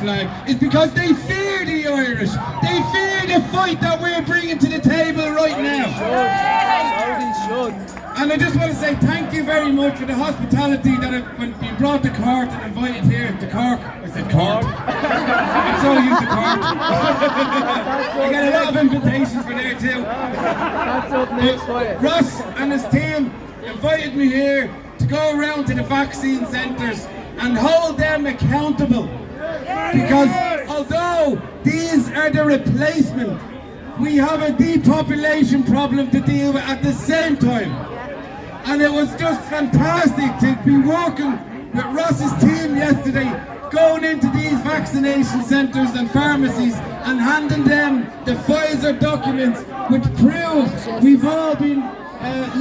flag is because they fear the Irish. They fear the fight that we're bringing to the table right now. And I just want to say thank you very much for the hospitality that have been brought to Cork and invited here to Cork. I said Cork. I'm so used to Cork. I get a lot of invitations for there too. That's up next for you. Ross and his team invited me here to go around to the vaccine centres and hold them accountable. Because although these are the replacement, we have a depopulation problem to deal with at the same time. And it was just fantastic to be working with Ross's team yesterday, going into these vaccination centres and pharmacies and handing them the Pfizer documents which proves we've all been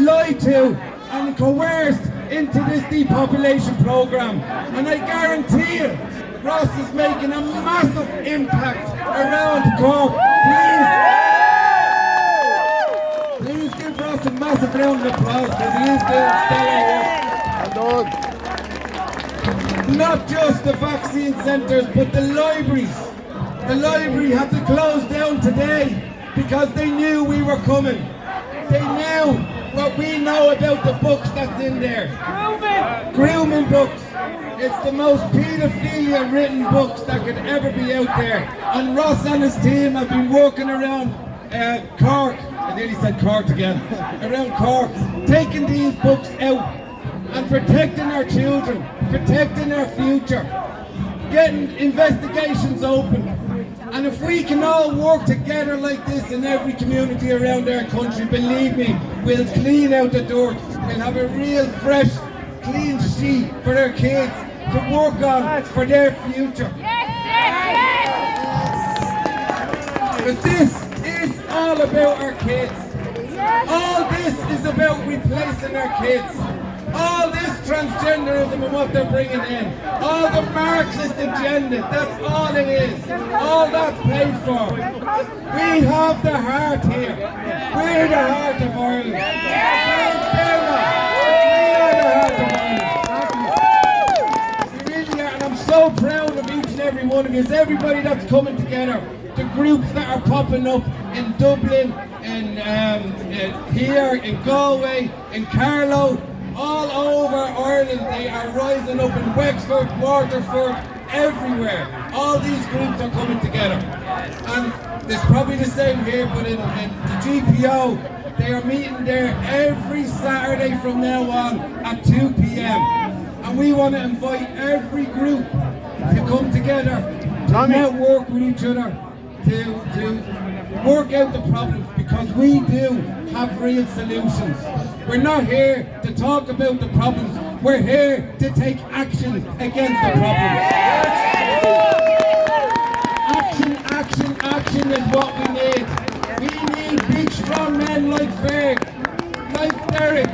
lied to and coerced into this depopulation programme. And I guarantee you, Ross is making a massive impact around Cork. Please give Ross a massive round of applause because he is doing stellar here. Not just the vaccine centres, but the libraries. The library had to close down today because they knew we were coming. They knew what we know about the books that's in there. Grooming books. It's the most paedophilia written books that could ever be out there. And Ross and his team have been working around Cork, I nearly said Cork again, around Cork, taking these books out and protecting our children, protecting our future, getting investigations open. And if we can all work together like this in every community around our country, believe me, we'll clean out the dirt. We'll have a real fresh, clean sheet for our kids to work on for their future. Because this is all about our kids. All this is about replacing our kids. All this transgenderism and what they're bringing in. All the Marxist agenda, that's all it is. All that's paid for. We have the heart here. We're the heart of Ireland. We are the heart of Ireland. We really are, and I'm so proud of each and every one of you. It's everybody that's coming together. The groups that are popping up in Dublin, in here, in Galway, in Carlow, all over Ireland. They are rising up in Wexford, Waterford, everywhere. All these groups are coming together. And it's probably the same here, but in the GPO, they are meeting there every Saturday from now on at 2 p.m. And we want to invite every group to come together, to network with each other, to work out the problems, because we do have real solutions. We're not here to talk about the problems, we're here to take action against the problems. Action, action, action is what we need. We need big strong men like Ferg, like Derek,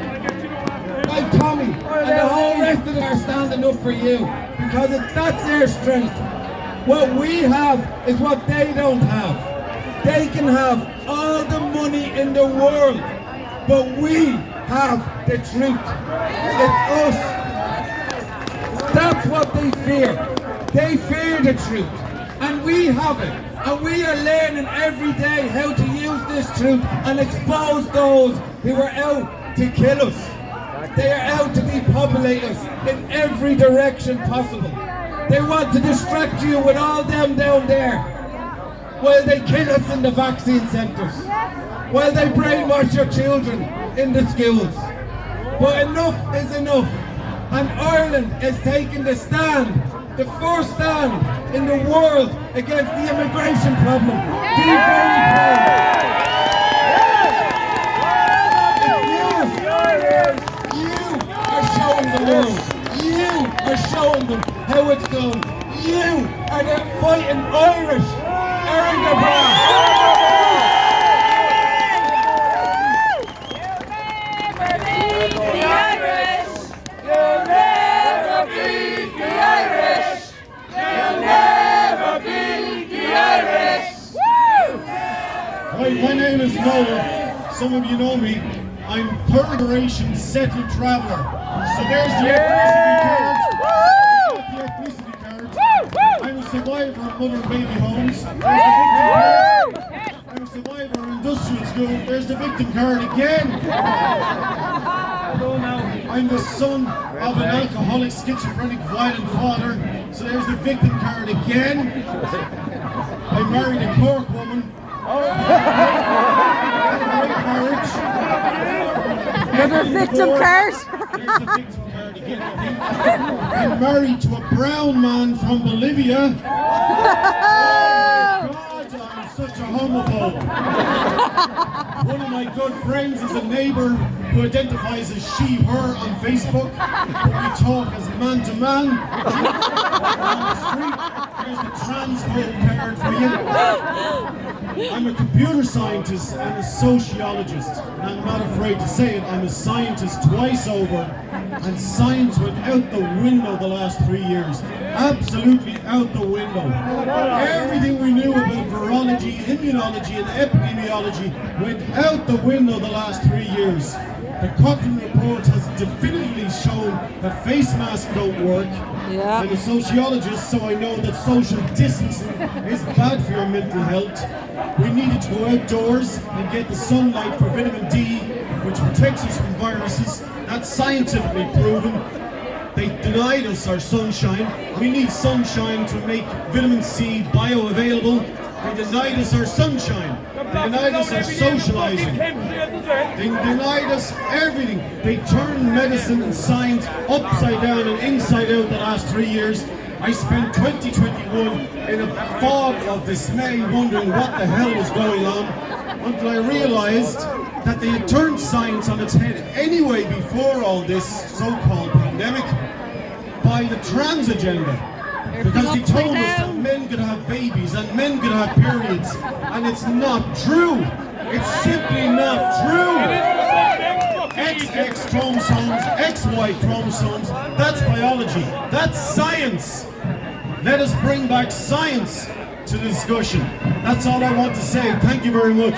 like Tommy, and the whole rest of them are standing up for you, because that's their strength. What we have is what they don't have. They can have all the money in the world, but we have the truth. It's us. That's what they fear. They fear the truth. And we have it. And we are learning every day how to use this truth and expose those who are out to kill us. They are out to depopulate us in every direction possible. They want to distract you with all them down there, while they kill us in the vaccine centres, while they brainwash your children in the schools. But enough is enough, and Ireland is taking the stand, the first stand in the world against the immigration problem. Be very proud. You are showing the world. You are showing them how it's done. You are the fighting Irish. Hi, my name is Noah. Some of you know me. I'm third generation settled traveller. So there's the ethnicity card. I'm a survivor of mother and baby homes. There's the victim card. I'm a survivor of industrial school. There's the victim card again. I'm the son of an alcoholic, schizophrenic, violent father. So there's the victim card again. I married a Cork woman. Had a great marriage. Another victim card. There's the victim card again, I think. I'm married to a brown man from Bolivia. Oh my God, I'm such a homophobe. One of my good friends is a neighbour who identifies as she, her on Facebook. But we talk as man to man. On the street, there's the transphobe card for you. I'm a computer scientist and a sociologist, and I'm not afraid to say it, I'm a scientist twice over, and science went out the window the last 3 years. Absolutely out the window. Everything we knew about virology, immunology, and epidemiology went out the window the last 3 years. The Cochrane report has definitively shown that face masks don't work. Yeah. I'm a sociologist, so I know that social distancing is bad for your mental health. We needed to go outdoors and get the sunlight for vitamin D, which protects us from viruses. That's scientifically proven. They denied us our sunshine. We need sunshine to make vitamin C bioavailable. They denied us our sunshine. They denied us our socializing. They denied us everything. They turned medicine and science upside down and inside out the last 3 years. I spent 2021 in a fog of dismay, wondering what the hell was going on, until I realized that they had turned science on its head anyway before all this so-called pandemic by the trans agenda. Because they told us that men could have babies and men could have periods, and it's not true. It's simply not true. XX chromosomes, XY chromosomes, that's biology, that's science. Let us bring back science to the discussion. That's all I want to say. Thank you very much.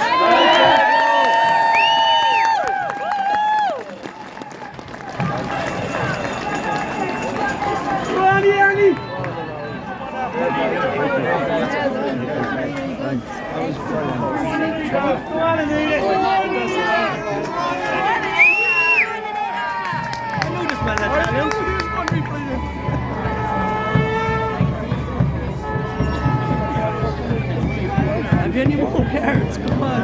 Have you any more carrots? Come on.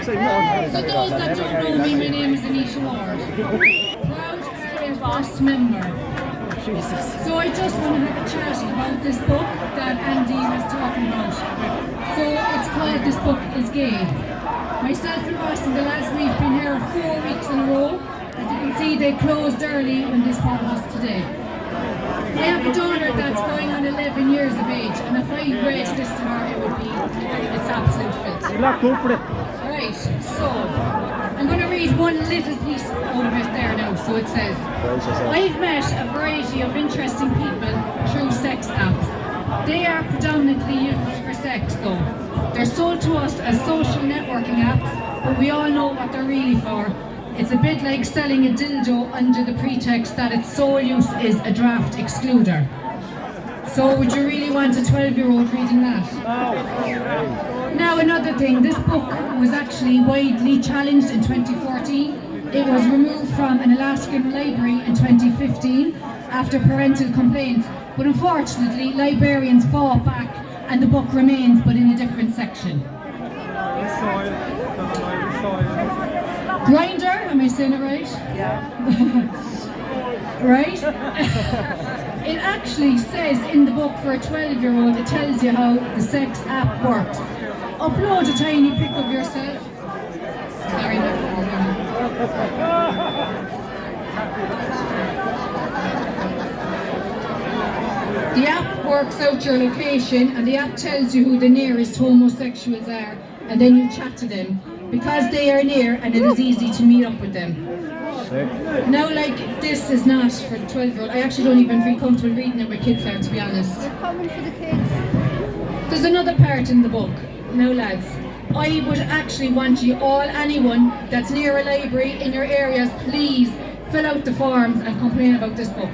For those that don't know me, my name is Anisha Ward. Proud Ireland First member. So I just want to have a chat about this book that Andy was talking about. So it's called This Book is Gay. Myself and Ross and the lads, we've been here 4 weeks in a row. As you can see, they closed early when this part was today. I have a daughter that's going on 11 years of age, and if I read this to her, it would be its absolute fit. Right, so I'm going to read one little piece out of it there now. So it says, I've met a variety of interesting people through sex apps. They are predominantly used for sex though. They're sold to us as social networking apps, but we all know what they're really for. It's a bit like selling a dildo under the pretext that its sole use is a draft excluder. So would you really want a 12-year-old reading that? Now another thing, this book was actually widely challenged in 2014. It was removed from an Alaskan library in 2015 after parental complaints, but unfortunately librarians fought back and the book remains, but in a different section. Grinder, am I saying it right? Yeah. Right? It actually says in the book for a 12-year-old, it tells you how the sex app works. Upload a tiny pic of yourself. Sorry, my phone. The app works out your location and the app tells you who the nearest homosexuals are, and then you chat to them because they are near and it is easy to meet up with them. Now, like, this is not for the 12-year-old. I actually don't even feel comfortable reading it with kids there, to be honest. They're coming for the kids. There's another part in the book. Now, lads, I would actually want you all, anyone that's near a library in your areas, please fill out the forms and complain about this book.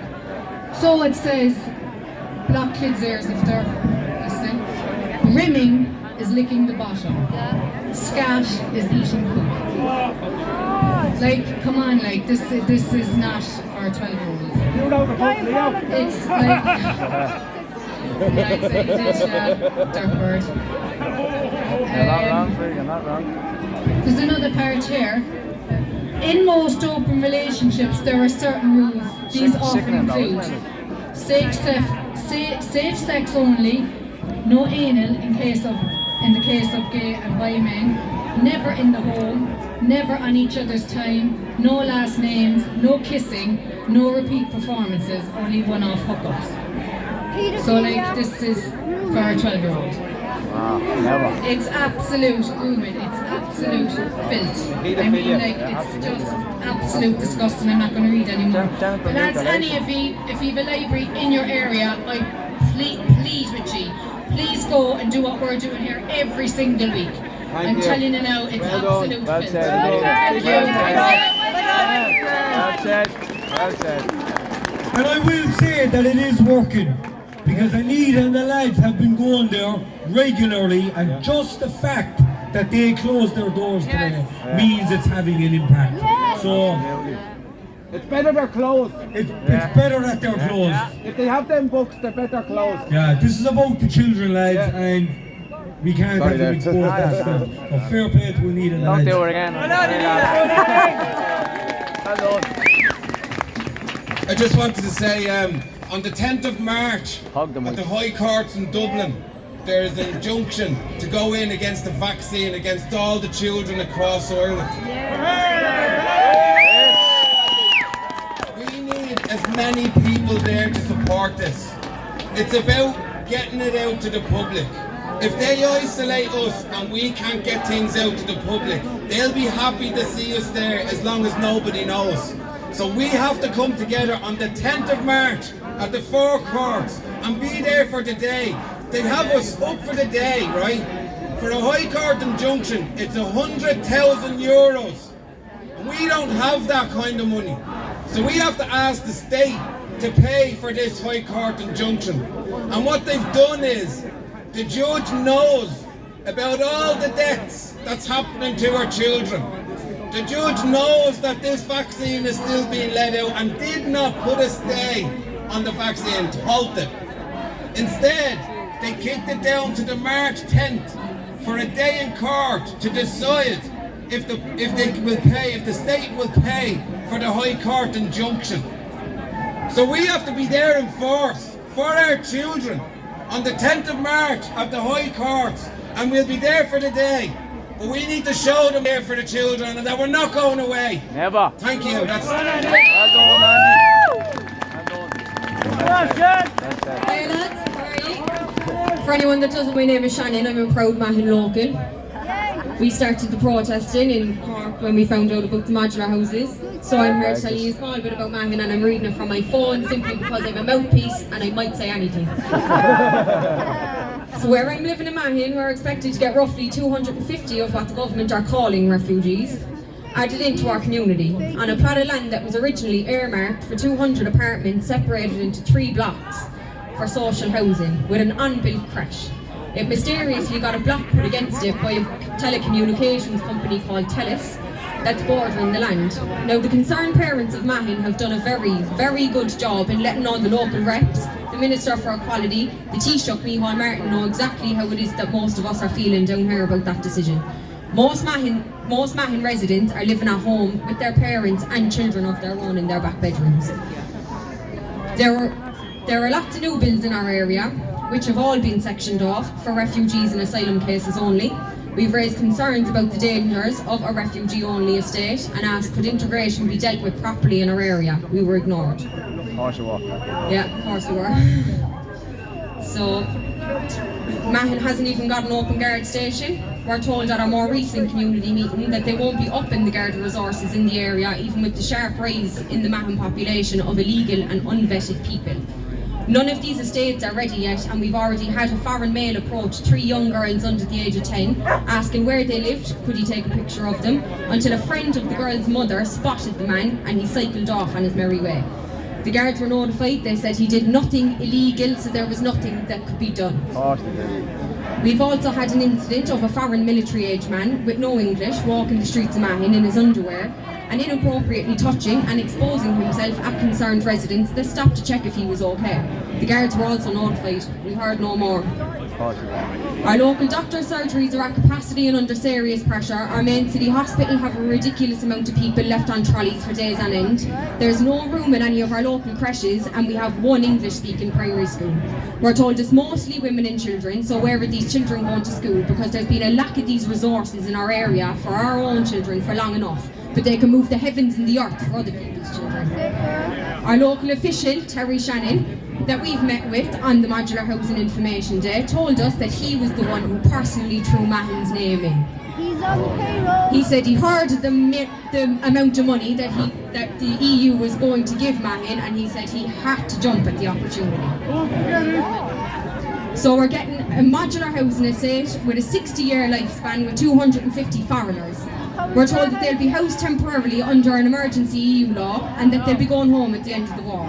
So it says, block kids' ears if they're listening. Rimming is licking the bottom. Scat is eating poop. Like, come on, like, this is not for 12-year-olds. It's like... yeah, it's like this, dark word. You're not wrong, Frig, you're not wrong. There's another part here. In most open relationships, there are certain rules. These often include safe sex only, no anal in the case of gay and bi men, never in the home, never on each other's time, no last names, no kissing, no repeat performances, only one-off hookups. So like this is for a 12-year-old. Wow, never. It's absolute grooming, it's absolute filth. I mean, like, it's just absolute disgusting. I'm not going to read anymore. But lads, any of you, if you have a library in your area, I plead with you, please go and do what we're doing here every single week. I'm telling you now, it's absolute filth. Thank you. Well said. And I will say that it is working, because Anita and the lads have been going there regularly, and just the fact that they closed their doors today means it's having an impact. So It's better they're closed. it's better that they're closed. If they have them books, they're better closed. Yeah, this is about the children, lads, and we can't have them exposed that stuff. So fair play to Anita and the lads. Don't do it again. I just wanted to say, on the 10th of March, Hug them, at the High Courts in Dublin, there is an injunction to go in against the vaccine, against all the children across Ireland. We need as many people there to support this. It's about getting it out to the public. If they isolate us and we can't get things out to the public, they'll be happy to see us there as long as nobody knows. So we have to come together on the 10th of March at the Four Courts and be there for the day. They have us up for the day, right? For a High Court injunction, it's 100,000 euros. And we don't have that kind of money. So we have to ask the state to pay for this High Court injunction. And what they've done is, the judge knows about all the deaths that's happening to our children. The judge knows that this vaccine is still being let out and did not put a stay on the vaccine, to halt it. Instead, they kicked it down to the March 10th for a day in court to decide if the state will pay for the High Court injunction. So we have to be there in force for our children on the 10th of March at the High Courts, and we'll be there for the day. But we need to show them there for the children and that we're not going away. Never. Thank you. That's Well done, Andy. Well done. Hey lads, how are you? For anyone that doesn't, my name is Shannon. I'm a proud Mahon local. We started the protesting in Cork when we found out about the modular houses. So I'm here to tell you a small bit about Mahon, and I'm reading it from my phone simply because I'm a mouthpiece and I might say anything. So where I'm living in Mahon, we're expected to get roughly 250 of what the government are calling refugees added into our community on a plot of land that was originally earmarked for 200 apartments separated into 3 blocks for social housing with an unbuilt creche. It mysteriously got a block put against it by a telecommunications company called Telus that's bordering the land. Now the concerned parents of Mahon have done a very good job in letting all the local reps, the Minister for Equality, the Taoiseach Micheál Martin know exactly how it is that most of us are feeling down here about that decision. Most Mahon residents are living at home with their parents and children of their own in their back bedrooms. There are lots of new builds in our area, which have all been sectioned off for refugees and asylum cases only. We've raised concerns about the dangers of a refugee-only estate and asked could integration be dealt with properly in our area. We were ignored. Of course you were. Yeah, of course we were. So, Mahon hasn't even got an open guard station. We're told at our more recent community meeting that they won't be upping the guard resources in the area, even with the sharp rise in the Mahon population of illegal and unvetted people. None of these estates are ready yet, and we've already had a foreign male approach 3 young girls under the age of 10, asking where they lived, could he take a picture of them, until a friend of the girl's mother spotted the man and he cycled off on his merry way. The guards were notified. They said he did nothing illegal, so there was nothing that could be done. We've also had an incident of a foreign military-age man with no English walking the streets of Mahon in his underwear and inappropriately touching and exposing himself at concerned residents that stopped to check if he was okay. The guards were also notified. We heard no more. Our local doctor surgeries are at capacity and under serious pressure. Our main city hospital have a ridiculous amount of people left on trolleys for days on end. There's no room in any of our local creches, and we have 1 English-speaking primary school. We're told it's mostly women and children, so where are these children going to school? Because there's been a lack of these resources in our area for our own children for long enough, but they can move the heavens and the earth for other people's children. Our local official, Terry Shannon, that we've met with on the Modular Housing Information Day, told us that he was the one who personally threw Mahon's name in. He's on the payroll. He said he heard the amount of money that the EU was going to give Mahon, and he said he had to jump at the opportunity. So we're getting a modular housing estate with a 60-year lifespan with 250 foreigners. We're told that they'll be housed temporarily under an emergency EU law and that they'll be going home at the end of the war.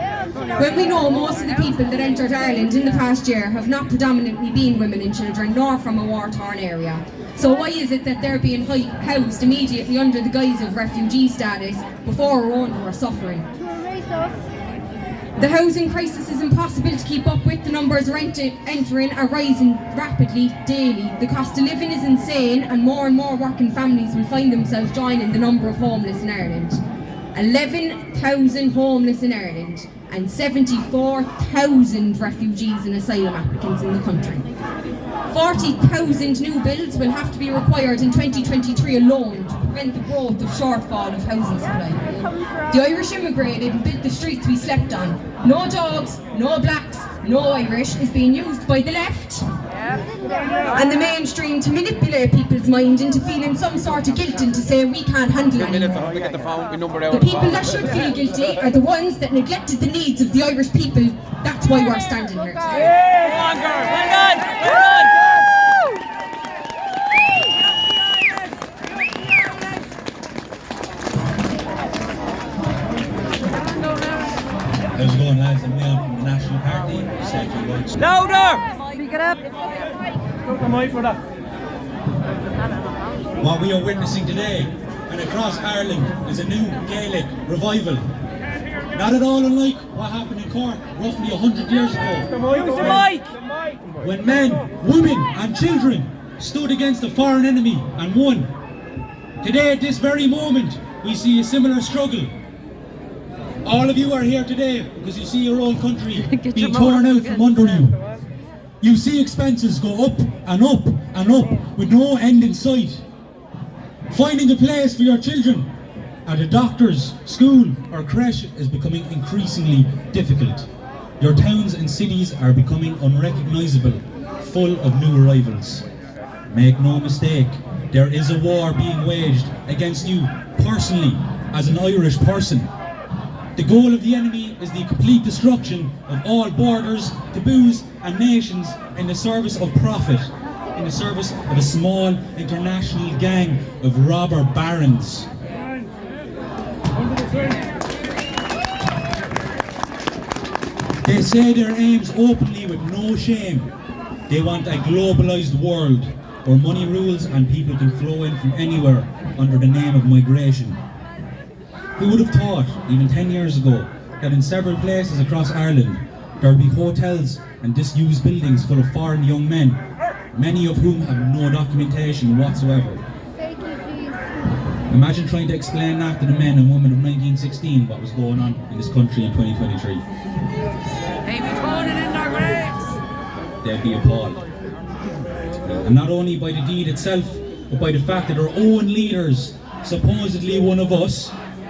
When we know most of the people that entered Ireland in the past year have not predominantly been women and children, nor from a war-torn area. So why is it that they're being housed immediately under the guise of refugee status before our own who are suffering? The housing crisis is impossible to keep up with. The numbers entering are rising rapidly daily. The cost of living is insane, and more working families will find themselves joining the number of homeless in Ireland. 11,000 homeless in Ireland and 74,000 refugees and asylum applicants in the country. 40,000 new builds will have to be required in 2023 alone to prevent the growth of shortfall of housing supply. The Irish immigrated and built the streets we slept on. No dogs, no blacks, no Irish is being used by the left and the mainstream to manipulate people's mind into feeling some sort of guilt and to say we can't handle it anymore. The people that should feel guilty are the ones that neglected the needs of the Irish people. That's why we're standing here today. Come on, girl. Well done. Well done. How's it going, lads? I'm Neil from the National Party. Safety votes. Louder! Speak it up. What we are witnessing today and across Ireland is a new Gaelic revival. Not at all unlike what happened in Cork roughly 100 years ago. Use the mic! When men, women and children stood against a foreign enemy and won. Today, at this very moment, we see a similar struggle. All of you are here today because you see your own country being torn out from under you. You see expenses go up and up and up with no end in sight. Finding a place for your children at a doctor's, school or creche is becoming increasingly difficult. Your towns and cities are becoming unrecognisable, full of new arrivals. Make no mistake, there is a war being waged against you personally as an Irish person. The goal of the enemy is the complete destruction of all borders, taboos and nations in the service of profit, in the service of a small international gang of robber barons. They say their aims openly with no shame. They want a globalised world where money rules and people can flow in from anywhere under the name of migration. Who would have thought, even 10 years ago, that in several places across Ireland there would be hotels and disused buildings full of foreign young men, many of whom have no documentation whatsoever. Imagine trying to explain that to the men and women of 1916 what was going on in this country in 2023. They'd be falling in their graves. They'd be appalled. And not only by the deed itself, but by the fact that our own leaders, supposedly one of us,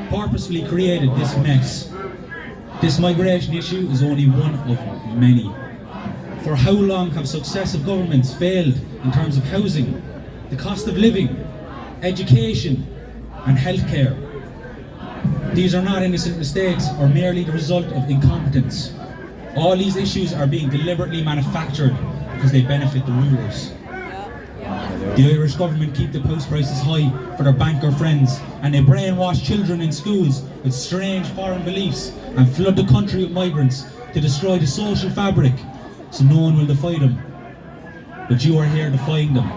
purposefully created this mess. This migration issue is only one of many. For how long have successive governments failed in terms of housing, the cost of living, education and healthcare? These are not innocent mistakes or merely the result of incompetence. All these issues are being deliberately manufactured because they benefit the rulers. The Irish government keep the house prices high for their banker friends, and they brainwash children in schools with strange foreign beliefs and flood the country with migrants to destroy the social fabric so no one will defy them. But you are here defying them.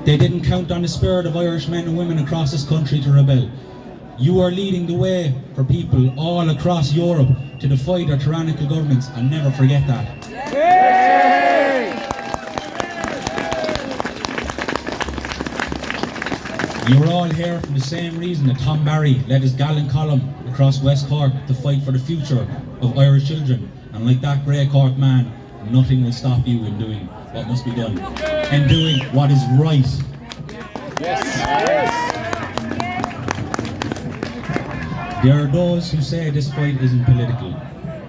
They didn't count on the spirit of Irish men and women across this country to rebel. You are leading the way for people all across Europe to defy their tyrannical governments, and never forget that. You are all here for the same reason that Tom Barry led his gallant column across West Cork to fight for the future of Irish children. And like that grey Cork man, nothing will stop you in doing what must be done and doing what is right. There are those who say this fight isn't political,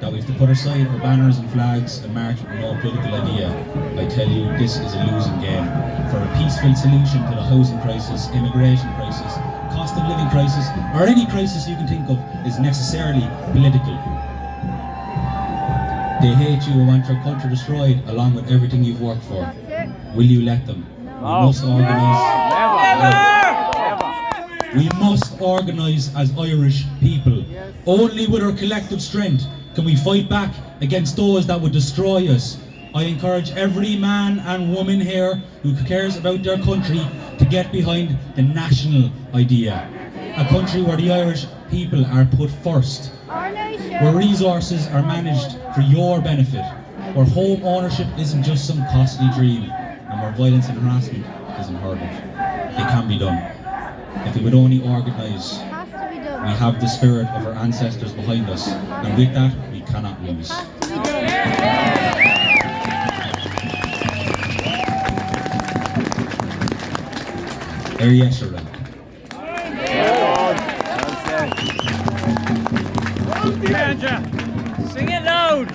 that we have to put aside our banners and flags and march with no political idea. I tell you, this is a losing game. For a peaceful solution to the housing crisis, immigration crisis, cost of living crisis, or any crisis you can think of is necessarily political. They hate you and want your country destroyed along with everything you've worked for. Will you let them? We must organise as Irish people. Only with our collective strength can we fight back against those that would destroy us. I encourage every man and woman here who cares about their country to get behind the national idea. A country where the Irish people are put first, where resources are managed for your benefit, where home ownership isn't just some costly dream, and where violence and harassment isn't heard of. It can be done. If we would only organise. We have the spirit of our ancestors behind us, and with that, we cannot lose. Sing it loud!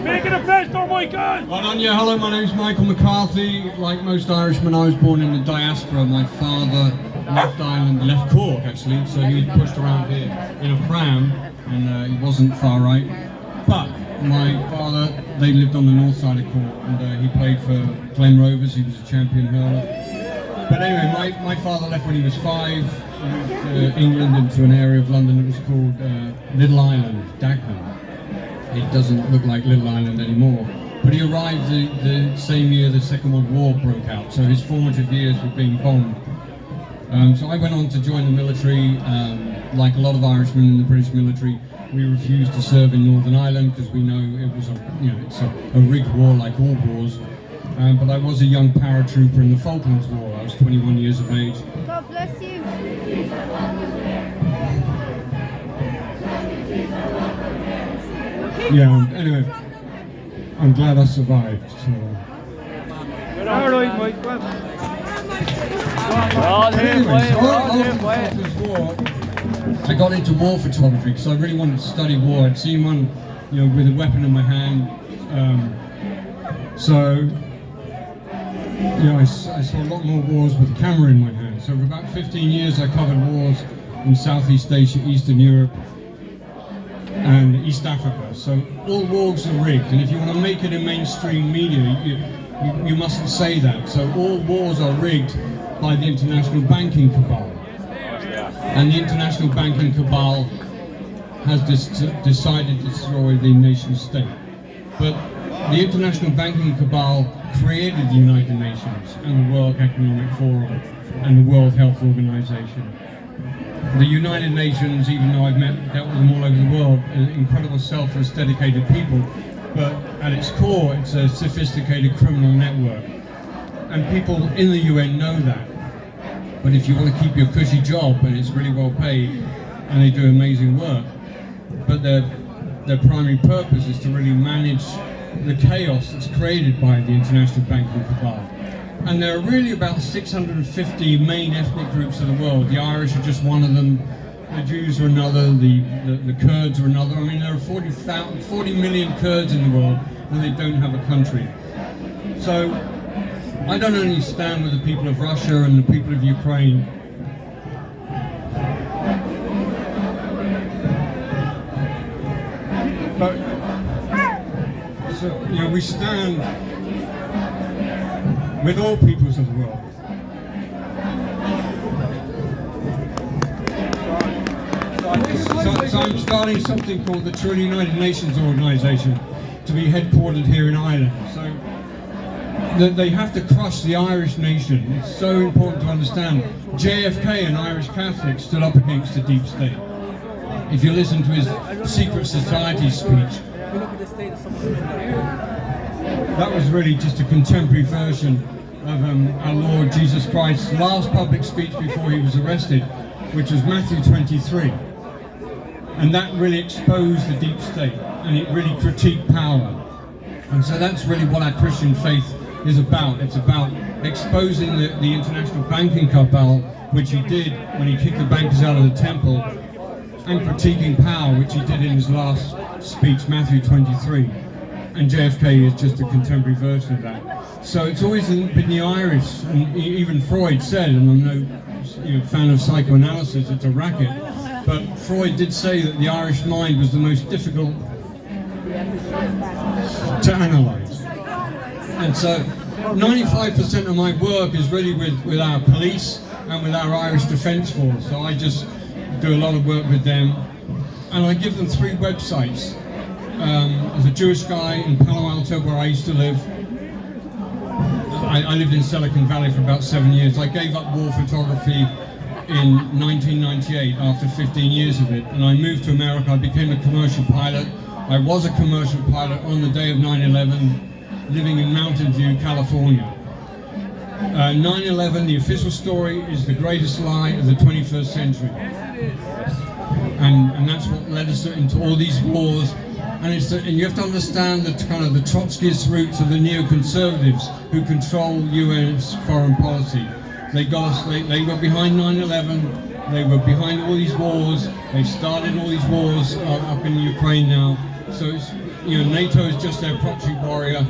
Making a pledge, oh my God! Well done, yeah, hello, my name's Michael McCarthy. Like most Irishmen, I was born in the diaspora. My father left Ireland, left Cork actually, so he was pushed around here in a pram, and he wasn't far right. But my father, they lived on the north side of Cork, and he played for Glen Rovers. He was a champion hurler. But anyway, my father left when he was 5, moved to England into an area of London that was called Little Island, Dagenham. It doesn't look like Little Island anymore. But he arrived the same year the Second World War broke out, so his formative years were being bombed. So I went on to join the military. Like a lot of Irishmen in the British military, we refused to serve in Northern Ireland because we know it was it's a rigged war like all wars. But I was a young paratrooper in the Falklands War. I was 21 years of age. God bless you. Yeah, anyway, I'm glad I survived. So. I got into war photography because I really wanted to study war. I'd seen one, with a weapon in my hand. I saw a lot more wars with a camera in my hand. So for about 15 years I covered wars in Southeast Asia, Eastern Europe, and East Africa. So all wars are rigged, and if you want to make it in mainstream media, you mustn't say that. So all wars are rigged by the international banking cabal. And the international banking cabal has decided to destroy the nation state. But the international banking cabal created the United Nations and the World Economic Forum and the World Health Organization. The United Nations, even though I've dealt with them all over the world, are incredible selfless, dedicated people, but at its core it's a sophisticated criminal network. And people in the UN know that. But if you want to keep your cushy job and it's really well paid and they do amazing work, but their primary purpose is to really manage the chaos that's created by the international banking cabal. And there are really about 650 main ethnic groups of the world. The Irish are just one of them. the Jews are another, the Kurds are another. I mean, there are 40 million Kurds in the world, and they don't have a country. So I don't only stand with the people of Russia and the people of Ukraine. But so, you know, we stand with all peoples of the world. So I'm starting something called the Truly United Nations Organisation to be headquartered here in Ireland. So they have to crush the Irish nation. It's so important to understand. JFK, an Irish Catholic, stood up against the deep state. If you listen to his secret society speech, that was really just a contemporary version of our Lord Jesus Christ's last public speech before he was arrested, which was Matthew 23. And that really exposed the deep state, and it really critiqued power. And so that's really what our Christian faith is about. It's about exposing the international banking cabal, which he did when he kicked the bankers out of the temple, and critiquing power, which he did in his last speech, Matthew 23. And JFK is just a contemporary version of that. So it's always been the Irish, and even Freud said, and I'm no fan of psychoanalysis, it's a racket, but Freud did say that the Irish mind was the most difficult to analyse. And so 95% of my work is really with our police and with our Irish Defence Force. So I just do a lot of work with them, and I give them 3 websites. As a Jewish guy in Palo Alto, where I used to live, I lived in Silicon Valley for about 7 years. I gave up war photography in 1998 after 15 years of it, and I moved to America. I became a commercial pilot. I was a commercial pilot on the day of 9/11, living in Mountain View, California. 9/11, the official story, is the greatest lie of the 21st century. And that's what led us into all these wars. And you have to understand the kind of the Trotskyist roots of the neoconservatives who control US foreign policy. They got us. They were behind 9/11. They were behind all these wars. They started all these wars up in Ukraine now. So it's, NATO is just their proxy warrior,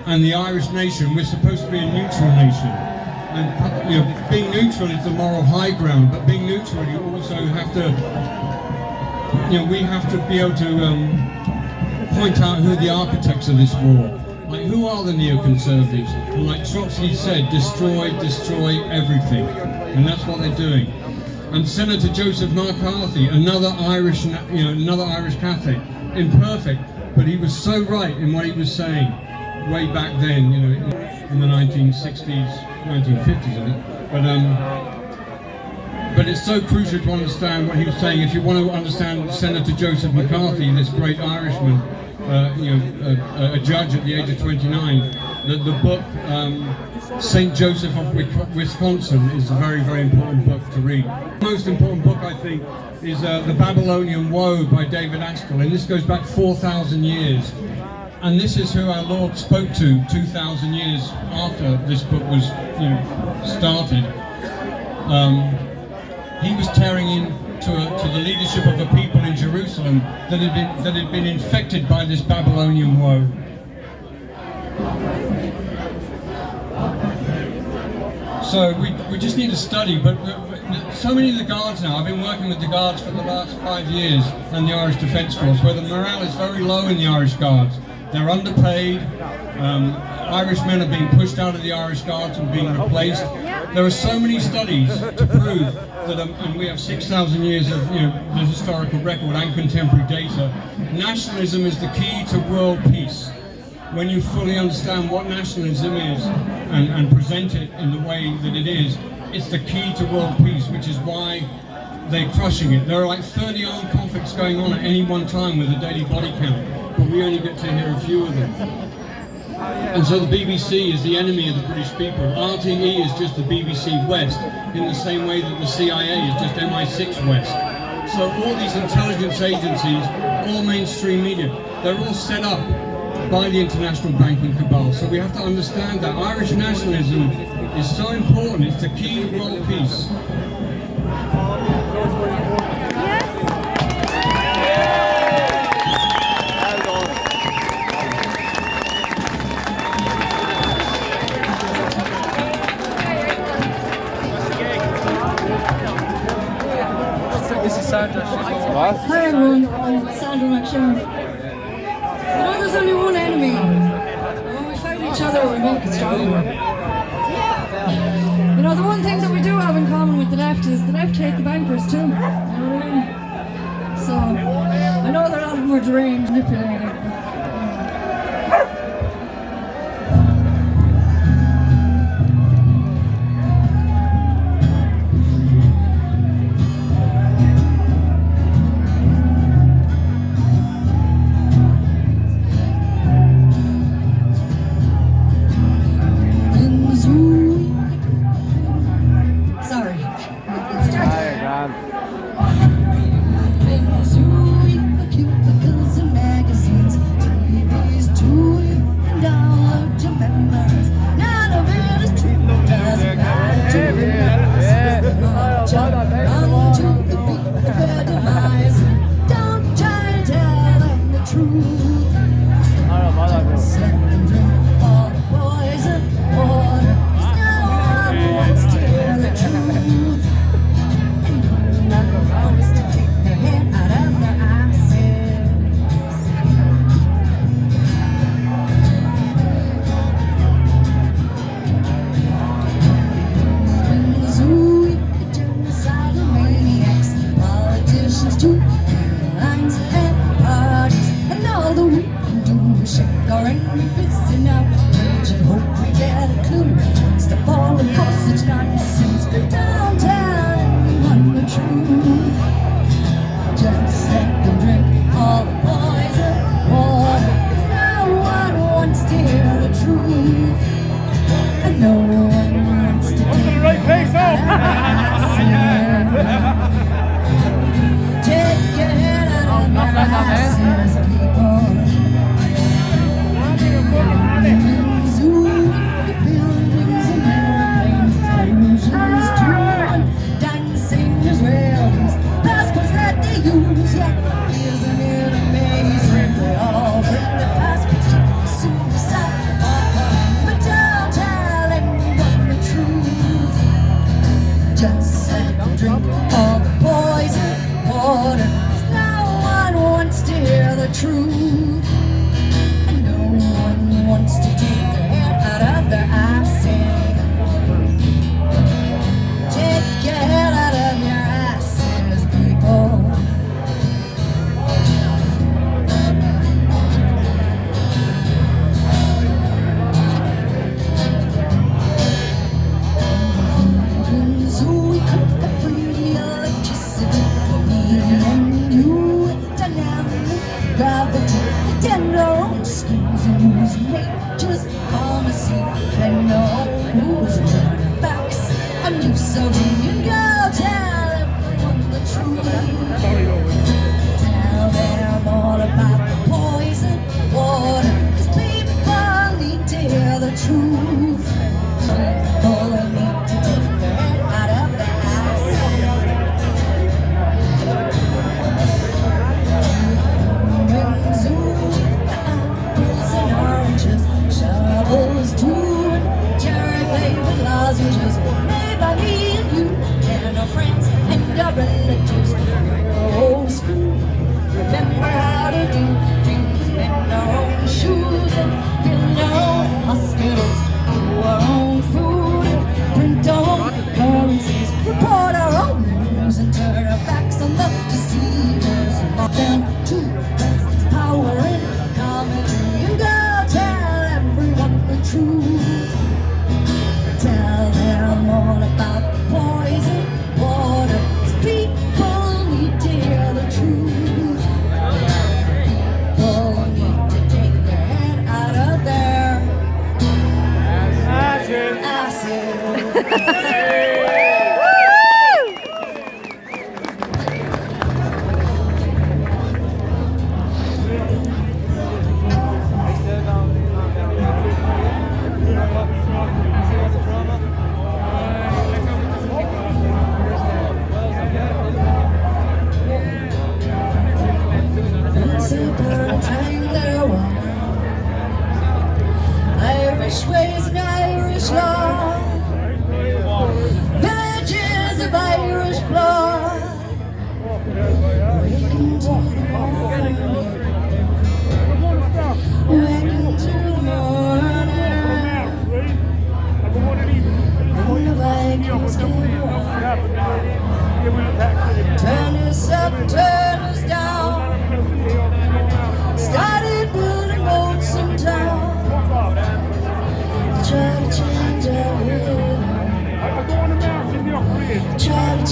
and the Irish nation, we're supposed to be a neutral nation. And being neutral is the moral high ground. But being neutral, you also have to. We have to be able to point out who the architects of this war. Like, who are the neoconservatives? And like Trotsky said, destroy everything. And that's what they're doing. And Senator Joseph McCarthy, another Irish Catholic, imperfect, but he was so right in what he was saying way back then, in the 1960s, 1950s, I think. But it's so crucial to understand what he was saying. If you want to understand Senator Joseph McCarthy, this great Irishman, a judge at the age of 29, the book St. Joseph of Wisconsin is a very, very important book to read. The most important book, I think, is The Babylonian Woe by David Askell, and this goes back 4,000 years. And this is who our Lord spoke to 2,000 years after this book was started. He was tearing into the leadership of a people in Jerusalem that had been infected by this Babylonian woe. So we just need to study, but so many of the guards now, I've been working with the guards for the last 5 years and the Irish Defence Force, where the morale is very low in the Irish Guards. They're underpaid. Irishmen are being pushed out of the Irish Guards and being replaced. There are so many studies to prove that, and we have 6,000 years of the historical record and contemporary data. Nationalism is the key to world peace. When you fully understand what nationalism is and present it in the way that it is, it's the key to world peace, which is why they're crushing it. There are like 30 armed conflicts going on at any one time with a daily body count, but we only get to hear a few of them. And so the BBC is the enemy of the British people. RTE is just the BBC West, in the same way that the CIA is just MI6 West. So all these intelligence agencies, all mainstream media, they're all set up by the international banking cabal. So we have to understand that Irish nationalism is so important. It's the key to world peace. much. There's only one enemy. When we fight each other, we make it stronger. The one thing that we do have in common with the left is the left hate the bankers too. You know what I mean? So, I know that a lot of them are deranged, manipulated. Shovels to cherry flavored lozenges made by me and you.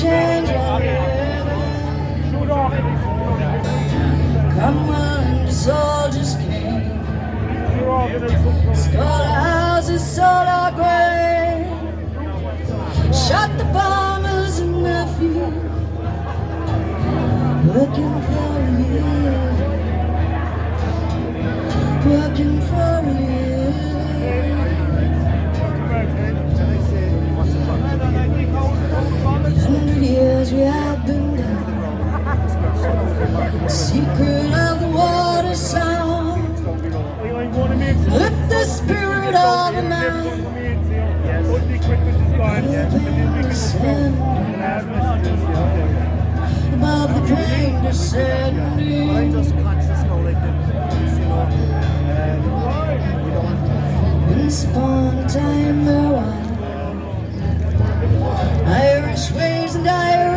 change our living. Come on, the soldiers came. Stole our houses, sold our grain. Shot the bombers in their feet. Working for a living. Working for a living. 100 years we have been down. The secret of the water sound. Lift the spirit of a man. Above the pain descending. Once upon a time there were Irish waves and Irish